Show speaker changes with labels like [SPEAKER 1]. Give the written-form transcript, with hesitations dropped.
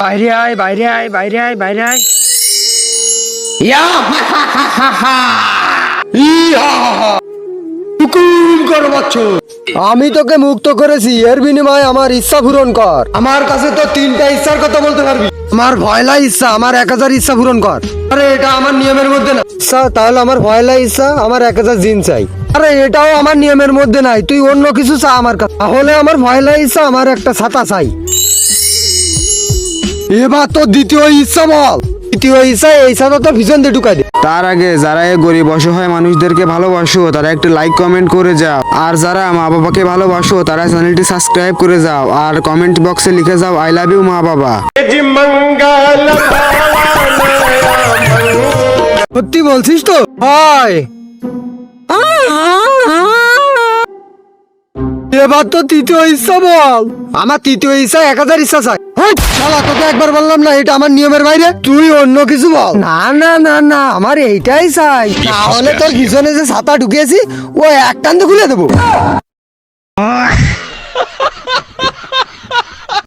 [SPEAKER 1] বাইরে আয়, বাইরে আয়, বাইরে আয়, বাইরে আয়। ইয়া হা হা হা হা হা। ইয়া হা হা। হুকুম কর বাচ্চু।
[SPEAKER 2] আমি তোকে মুক্ত করেছি, এর বিনিময়ে আমার ইচ্ছা পূরণ কর।
[SPEAKER 1] আমার কাছে তো 3টা ইচ্ছার কথা বলতে পারবি।
[SPEAKER 2] আমার ভয়লা ইচ্ছা, আমার 1000 ইচ্ছা পূরণ কর।
[SPEAKER 1] আরে এটা আমার নিয়মের মধ্যে না।
[SPEAKER 2] ইচ্ছা তাহলে আমার ভয়লা ইচ্ছা, আমার 1000 জিন চাই। আরে এটাও আমার নিয়মের মধ্যে নাই, তুই অন্য কিছু চা আমার কাছে। তাহলে আমার ভয়লা ইচ্ছা, আমার একটা ছাতা চাই। এবার তো দ্বিতীয় ইচ্ছা বল। দ্বিতীয় ইচ্ছা, এই ছাতা তো পিছন দিয়ে ঢুকাই দে।
[SPEAKER 3] তার আগে যারা এই গরিব অসহায় মানুষদেরকে ভালোবাসো তারা একটু লাইক কমেন্ট করে যাও, আর যারা মা বাবাকে ভালোবাসো তারা চ্যানেলটি সাবস্ক্রাইব করে যাও, আর কমেন্ট বক্সে লিখে যাও আই লাভ ইউ মা বাবা।
[SPEAKER 2] সত্যি বলছিস তো? হয় এবার তো তৃতীয় ইচ্ছা বল। আমার তৃতীয় ইচ্ছা 1000 ইচ্ছা চাই। শালা তোকে একবার বললাম না এটা আমার নিয়মের বাইরে, তুই অন্য কিছু বল। না না না না, আমার এইটাই চাই, তাহলে তোর পিছনে যে ছাতা ঢুকিয়েছি ও এক টান খুলে দেবো।